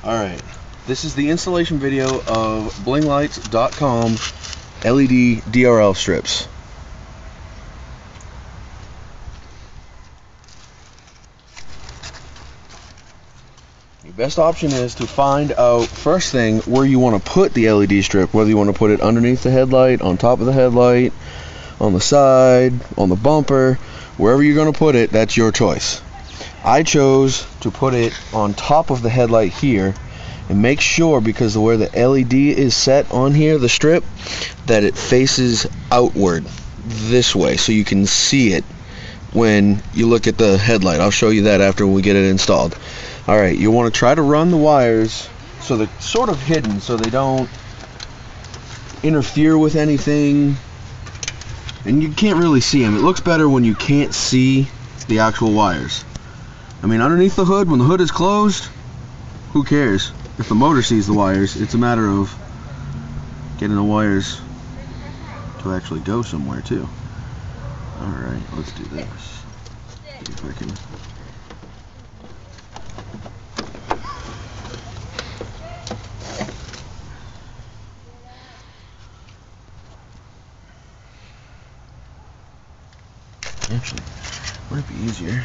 Alright, this is the installation video of blinglights.com LED DRL strips. Your best option is to find out first thing where you want to put the LED strip, whether you want to put it underneath the headlight, on top of the headlight, on the side, on the bumper, wherever you're going to put it, that's your choice. I chose to put it on top of the headlight here, and make sure, because of where the LED is set on here, the strip, that it faces outward this way so you can see it when you look at the headlight. I'll show you that after we get it installed. Alright, you want to try to run the wires so they're sort of hidden so they don't interfere with anything, and you can't really see them. It looks better when you can't see the actual wires. I mean, underneath the hood, when the hood is closed, who cares? If the motor sees the wires, it's a matter of getting the wires to actually go somewhere too. Alright, let's do this. See if I can. Actually, it might be easier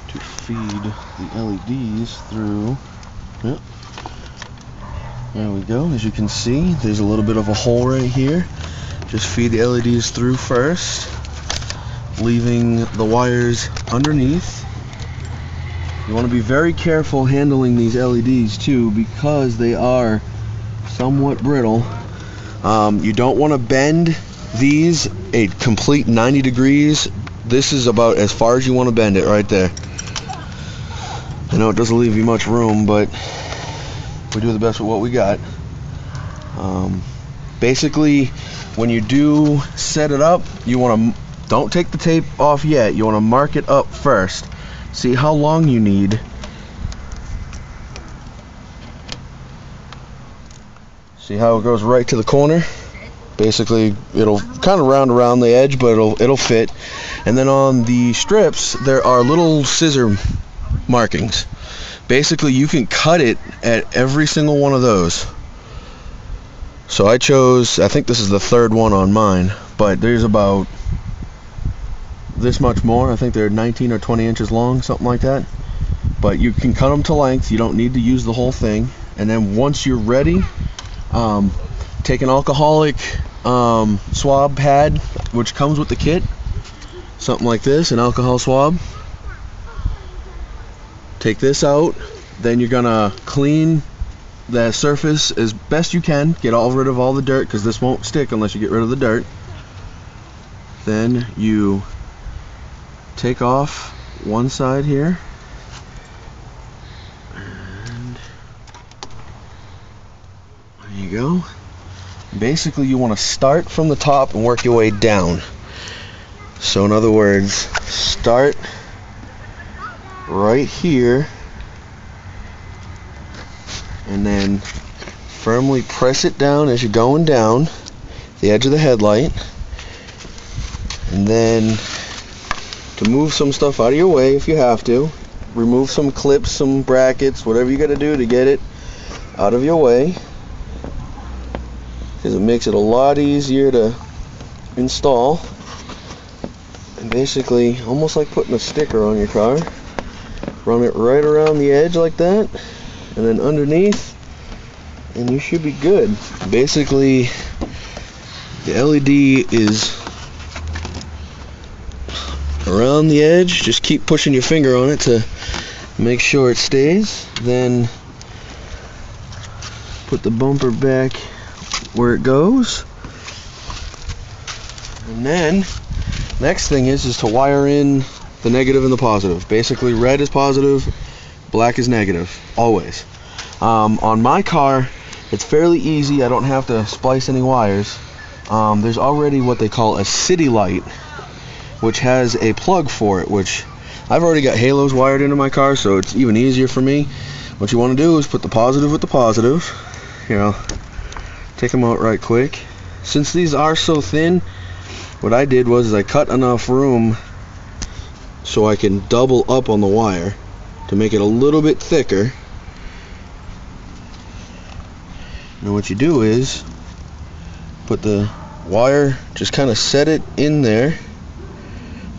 to feed the LEDs through. Yep. There we go. As you can see, there's a little bit of a hole right here. Just feed the LEDs through first, leaving the wires underneath. You want to be very careful handling these LEDs too, because they are somewhat brittle. You don't want to bend these a complete 90 degrees. This is about as far as you want to bend it right there. I know it doesn't leave you much room, but we do the best with what we got. Basically, when you do set it up, you want to, don't take the tape off yet. You want to mark it up first. See how long you need. See how it goes right to the corner? Basically, it'll kind of round around the edge, but it'll fit. And then on the strips, there are little scissor markings. Basically, you can cut it at every single one of those. So I chose, I think this is the third one on mine, but there's about this much more. I think they're 19 or 20 inches long, something like that. But you can cut them to length. You don't need to use the whole thing. And then once you're ready, take an alcoholic swab pad, which comes with the kit, something like this, an alcohol swab. Take this out, then you're gonna clean the surface as best you can, get rid of all the dirt, because this won't stick unless you get rid of the dirt. Then you take off one side here, and there you go. Basically, you want to start from the top and work your way down. So in other words, start right here and then firmly press it down as you're going down the edge of the headlight, and then to move some stuff out of your way if you have to, remove some clips, some brackets, whatever you got to do to get it out of your way, because it makes it a lot easier to install. And basically, almost like putting a sticker on your car, run it right around the edge like that, and then underneath, and you should be good. Basically, the LED is around the edge. Just keep pushing your finger on it to make sure it stays. Then put the bumper back where it goes, and then next thing is to wire in the negative and the positive. Basically, red is positive, black is negative, always. On my car, it's fairly easy. I don't have to splice any wires. There's already what they call a city light, which has a plug for it, which I've already got halos wired into my car, so it's even easier for me. What you want to do is put the positive with the positive. Here, I'll take them out right quick. Since these are so thin, what I did was I cut enough room so I can double up on the wire to make it a little bit thicker, And what you do is put the wire, just kind of set it in there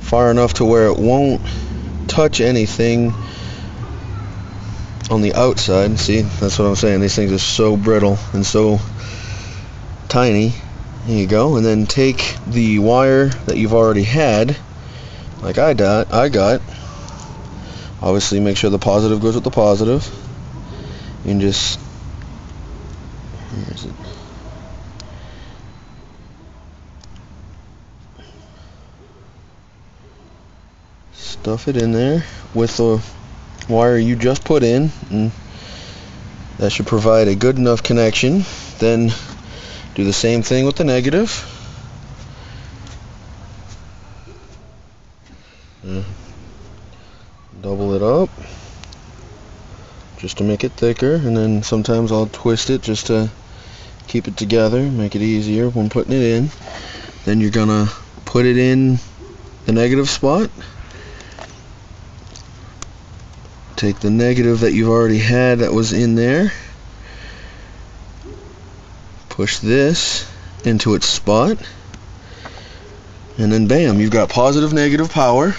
far enough to where it won't touch anything on the outside. See, that's what I'm saying, these things are so brittle and so tiny. There you go. And then take the wire that you've already had, like I got, obviously make sure the positive goes with the positive, and just, where is it? Stuff it in there with the wire you just put in, and that should provide a good enough connection. Then do the same thing with the negative. Double it up just to make it thicker, and then sometimes I'll twist it just to keep it together, make it easier when putting it in. Then you're gonna put it in the negative spot. Take the negative that you've already had that was in there, push this into its spot, and then bam, you've got positive, negative power.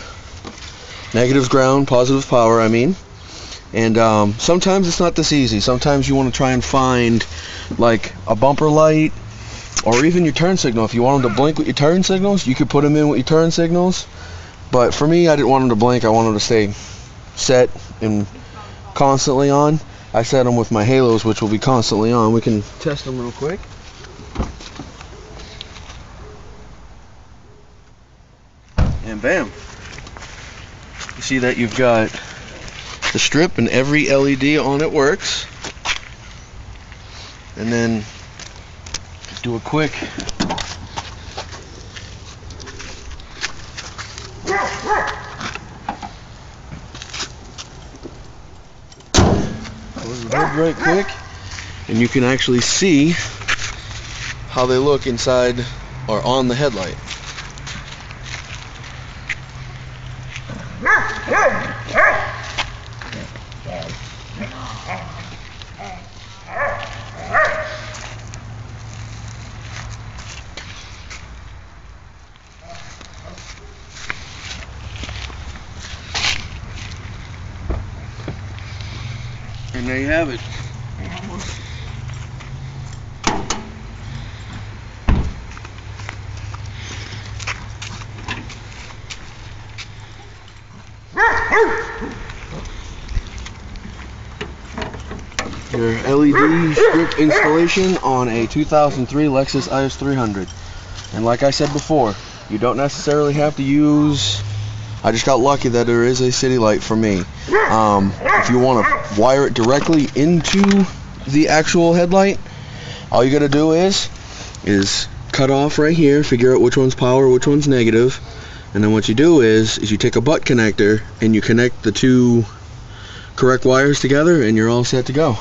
Negative's ground, positive power, I mean. And sometimes it's not this easy. Sometimes you want to try and find like a bumper light or even your turn signal. If you want them to blink with your turn signals, you could put them in with your turn signals. But for me, I didn't want them to blink. I wanted them to stay set and constantly on. I set them with my halos, which will be constantly on. We can test them real quick. And bam. You see that you've got the strip and every LED on it works. And then do a quick close the hood right quick, and you can actually see how they look inside or on the headlight. And there you have it. Your LED strip installation on a 2003 Lexus IS 300. And like I said before, you don't necessarily have to use, I just got lucky that there is a city light for me. If you want to wire it directly into the actual headlight, all you gotta do is cut off right here, figure out which one's power, which one's negative, and then what you do is you take a butt connector and you connect the two correct wires together, and you're all set to go.